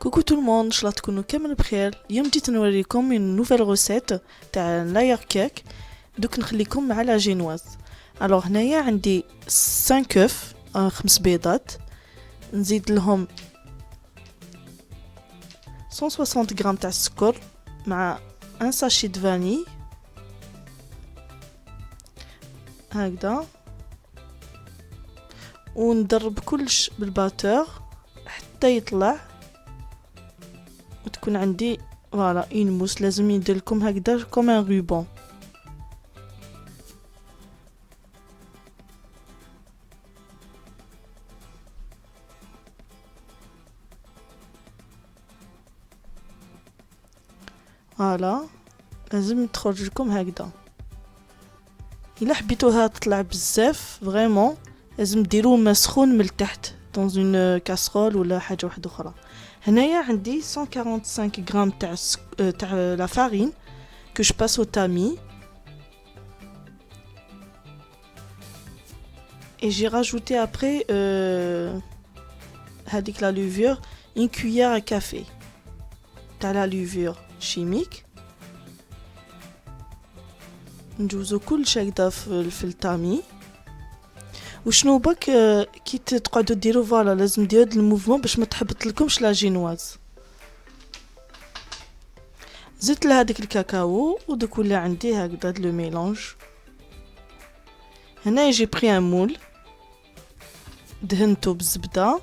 Coucou tout le monde, ان شاء الله تكونوا كامل بخير. اليوم جيت نوريكم une nouvelle recette تاع لاير كيك. دوك نخليكم مع لا جينواز. الوغ هنايا عندي 5 كوف، 5 بيضات، نزيد لهم 160 غرام تاع السكر مع 1 ساشي د فاني هكذا، وندرب كلش بالباتور حتى يطلع وتكون عندي فوالا اون موس. لازم يدير لكم هكذا كوم ان روبون. فوالا لازم تخرج لكم هكذا. الا حبيتوها تطلع بزاف فريمون لازم ديروه مسخون من التحت dans une casserole ولا حاجه واحده اخرى. هنايا عندي 145 غرام تاع لا فارين que je passe au tamis et j'ai rajouté après هذيك la levure une cuillère à café تاع la levure chimique. نجوزو كلش هكذا في التامي. وشنو بك كي تقعدوا ديروا فوالا لازم ديروا هاد الموفمون باش ما تحبط لكمش لا جينواز. زدت لها هذيك الكاكاو ودوك ولا عندي هكذا لو ميلونج. هنا يجي بري ان مول دهنته بالزبده.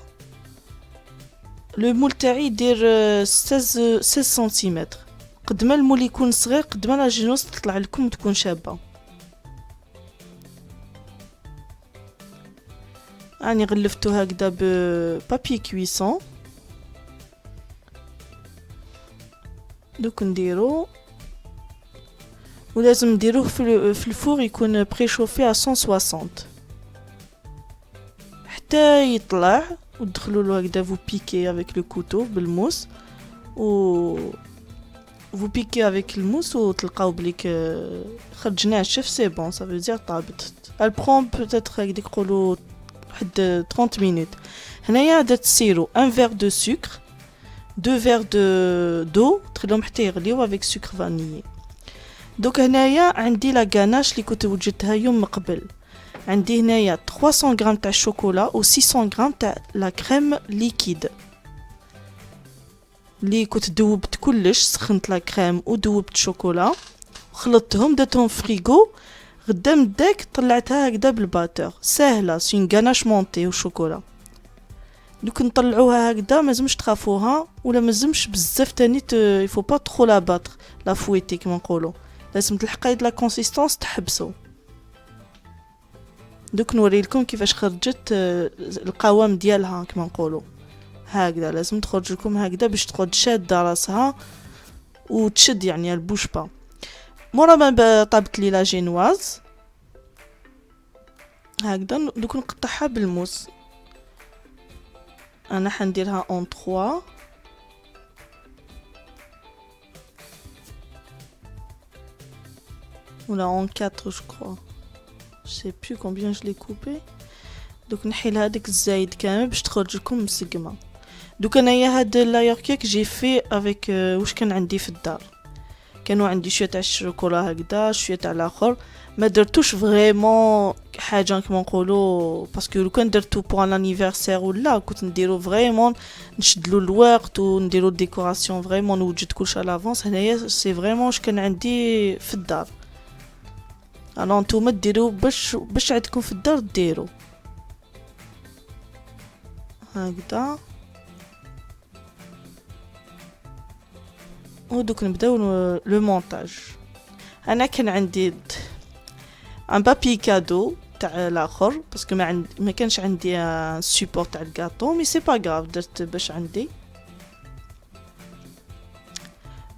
لو مول تاعي يدير 16 سنتيمتر. قد ما المول يكون صغير قد ما لا جينواز تطلع لكم وتكون شابه. راني غلفتو هكذا ببابي كويسون. دوك نديرو ولازم نديروه في الفور يكون بريشوفي على 160 حتى يطلع. ودخلوا له هكذا فو بيكي افيك لو كوتو بالموس و vous piquez avec le mousse وتلقاو بليك خرج ناشف سي بون ça veut dire طابت. elle prend peut-être هكذا يقولوا واحد 30 minutes. هنايا درت سيرو 1 verre de sucre 2 verres d'eau تخليهم حتى يغليو avec sucre vanillé. دوك هنايا عندي لا غاناش اللي كنت وجدتها يوم قبل. عندي هنايا 300 غرام تاع الشوكولا و 600 غرام تاع لا كريم ليكيد اللي كنت دوبت كلش. سخنت لا كريم ودوبت الشوكولا وخلطتهم درتهم فريغو. قدام داك طلعتها هكذا بالباتور سهله سين غاناش مونتي وشوكولا. دوك نطلعوها هكذا مازمش تخافوها ولا مازمش بزاف تاني يفو با ترو لا باتر لا فويتي كما نقولوا. لازم تلحقي لا كونسيستانس تحبسو. دوك نوري لكم كيفاش خرجت القوام ديالها كما نقولوا هكذا. لازم تخرج لكم هكذا باش تقعد شاده راسها وتشد يعني البوش با. مورا ما طابت لي لا جينواز هكذا دوك نقطعها بالموس. انا حنديرها اون 3 ولا اون 4 je crois je sais plus combien je l'ai coupé. دوك نحيل هذيك الزايد كامل باش تخرج لكم مسقمه. دوك انايا هاد لاير كيك جي في افيك واش كان عندي في الدار. كانوا عندي شويه تاع الشوكولا هكذا شويه تاع الاخر. ما درتوش فريمون حاجه كما نقولوا باسكو لو كان درتو بور لانيفرسير ولا كنت نديرو فريمون نشدلو الوقت ونديرو ديكوراسيون فريمون نوجد كلشي على لافونس. هنايا سي فريمون واش كان عندي في الدار. الو نتوما ديرو باش عندكم في الدار ديرو هكذا. ودوك نبداو لو مونتاج. انا كان عندي ان بابي كادو تاع الاخر باسكو ما كانش عندي سيبور تاع الغاطو مي سي با غاف درت باش عندي.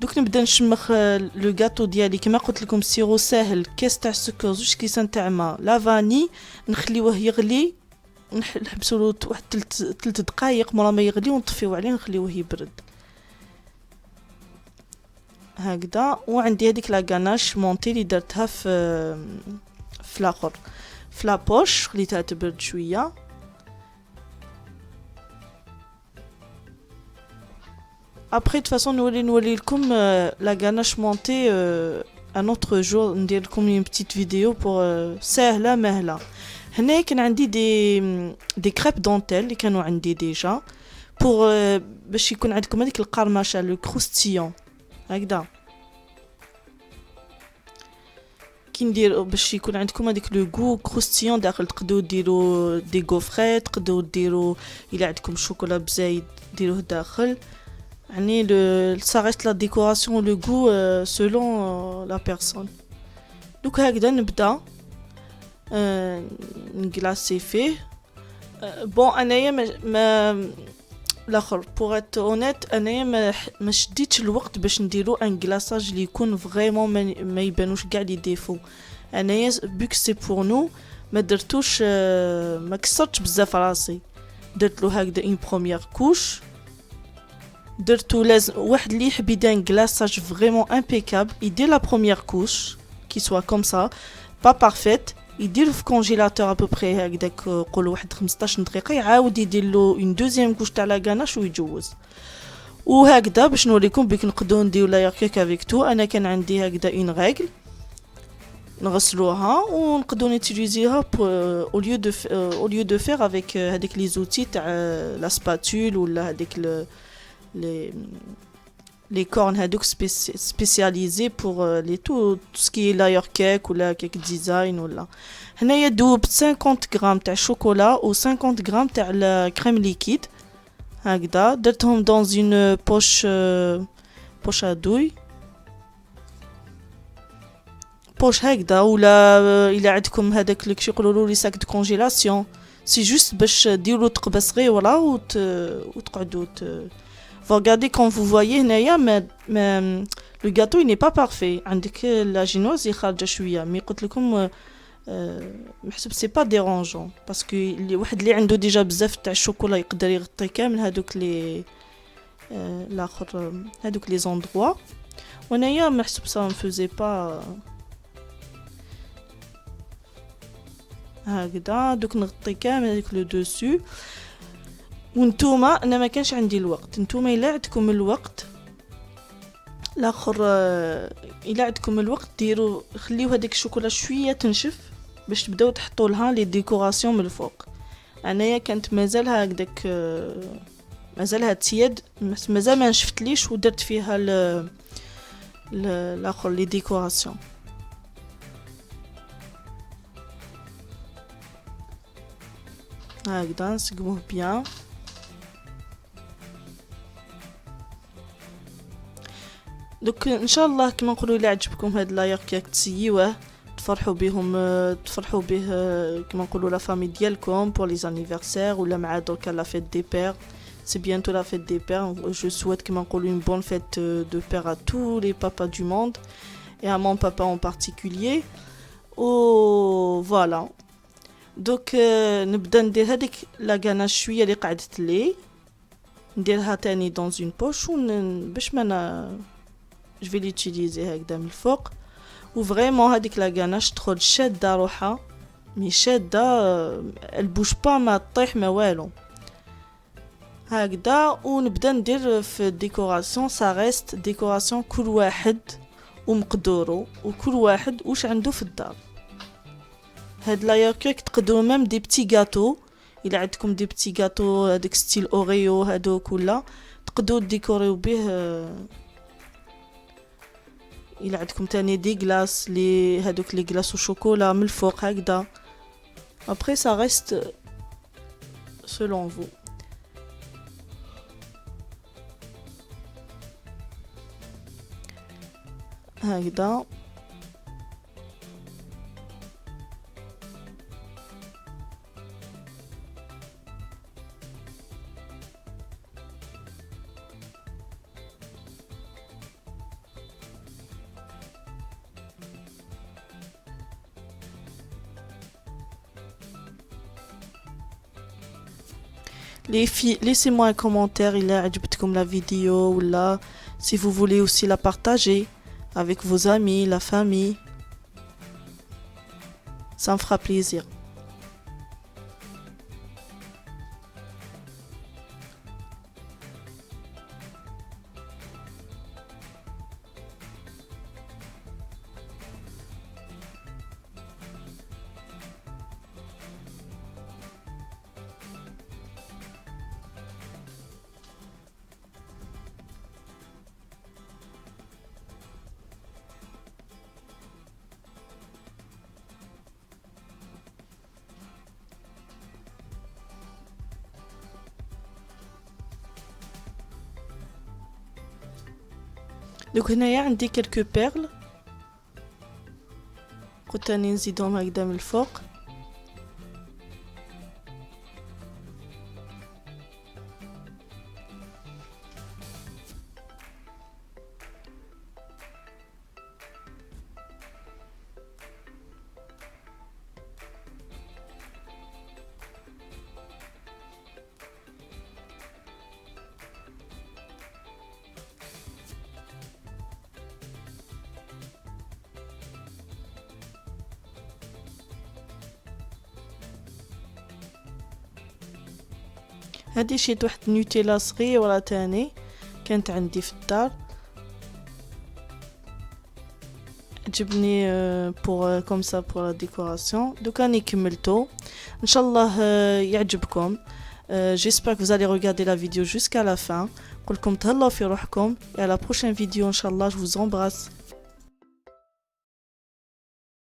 دوك نبدا نشمخ لو غاطو ديالي كما قلت لكم سيرو ساهل كاس تاع السكر زوج كيسان تاع ما لا فاني نخليوه يغلي نحبسوا له واحد 3 دقائق مورا ما يغلي ونطفيو عليه نخليوه يبرد هكذا. وعندي هذيك لا غاناش مونتي اللي درتها في الاخر في لابوش خليتها تبرد شويه. Après, de toute façon, نولي لكم la ganache montée un autre jour. ندير لكم une petite vidéo pour سهلة مهلة. هنا كان عندي دي crêpes dentelles اللي كانوا عندي déjà pour باش يكون عندكم هذيك القرمشة le croustillant هكذا. كي ندير باش يكون عندكم هذيك لو غو كروستيون داخل، تقدروا ديروا دي غوفريت، تقدروا ديروا الا عندكم شوكولا بزايد ديروه داخل. يعني ça reste la décoration le goût selon la personne. دوك هكذا نبدا نغلاسي فيه. بون انايا ما الاخر بوغ ات اونيت انايا ما شديتش الوقت باش نديرو ان غلاساج اللي يكون فريمون ما يبانوش كاع لي ديفو. انايا بوك سي بور نو ما درتوش، ما كسرتش بزاف راسي، درت له هكذا اون بروميير كوش. درتو لازم واحد اللي يحب يدير ان غلاساج فريمون امبيكابل يدير لا بروميير كوش كي سوا كوم سا با بارفيت، يدير في كونجيلاتور ابوبري هكذاك قولوا واحد 15 دقيقه، يعاود يدير له اون دوزيام كوش تاع لا غاناش ويجوز. وهكذا باش نوريكم بك نقدروا نديرو لا يركيك افيك تو. انا كان عندي هكذا اون ريغل نغسلوها ونقدروا نيتيليزيها او ليو دو فير افيك هذيك لي زوتي تاع لا سباتول ولا هذيك les cornes هادوك spécialisés pour les tout ce qui est layer cake ولا cake design ولا. هنايا دوب 50 غرام تاع شوكولا و 50 غرام تاع الكريم ليكيد هكذا. درتهم dans une poche à douille بوش هكذا، ولا الا عندكم هذاك اللي يقولوا لي ساك دو كونجيلاسيون سي جوست باش ديروا تقبس غيولا وتقعدوا Vous regardez quand vous voyez هنايا le gâteau il n'est pas parfait. عندك la génoise خارجه شويه، مي قلت لكم محسب سي با ديرونجون باسكو اللي واحد اللي عنده ديجا بزاف تاع الشوكولا يقدر يغطي كامل هذوك لي الاخر هذوك لي زوندروا. وانايا محسب سا مفوزي با هكذا. دوك نغطي كامل هذيك لو دوسو. وانتوما انا ما كانش عندي الوقت، انتوما الا عندكم الوقت الاخر الا عندكم الوقت ديروا خليو هذيك الشوكولا شويه تنشف باش تبداو تحطوا لها لي ديكوراسيون من الفوق. انايا كانت مازالها هكذاك مازالها تياد، مازال ما نشفتليش ودرت فيها الاخر لي ديكوراسيون هكذا نسقموه بيان. دوك ان شاء الله كما نقولوا الا عجبكم هاد لاير كيك تسيوه تفرحوا بهم، تفرحوا به كما نقولوا لا فامي ديالكم بور لي انيفرسير ولا مع دوكا لا فيت دي بير. سي بيانتو لا فيت دي بير. جو سويت كما نقولوا une bonne fête de père à tous les papas du monde et à mon papa en particulier. و فوالا دوك نبدا ندير هذيك لا غاناش شويه اللي قعدت لي نديرها تاني dans une poche باش ما je vais l'utiliser هكذا من الفوق. وفريمون هذيك لا غاناش تخرج شاده روحها مي شاده البوش با ما طيح ما والو هكذا. ونبدا ندير في الديكوراسيون سا ريست ديكوراسيون كل واحد ومقدورو وكل واحد واش عنده في الدار. هاد لاير كيك تقدروا ميم دي بتي غاتو الا عندكم دي بتي غاتو هذاك ستيل اوريو هذوك ولا تقدروا ديكوريو به. الا عندكم تاني دي غلاس لي هذوك لي غلاس وشوكولا من الفوق هكذا. après ça reste selon vous. هكذا Les filles, laissez-moi un commentaire il a عجبتكم la vidéo ou là si vous voulez aussi la partager avec vos amis, la famille. Ça me fera plaisir. دوك هنايا عندي كلكو بيرل، قلت راني نزيدهم هكذا من الفوق. هادي شيت واحد نوتيلا صغيره تاني كانت عندي في الدار، عجبني بور كوم سا بور لا ديكوراسيون. دوك راني كملتو، ان شاء الله يعجبكم. j'espère que vous allez regarder la vidéo jusqu'à la fin. نقولكم تهلاو في روحكم et à la prochaine vidéo ان شاء الله. je vous embrasse.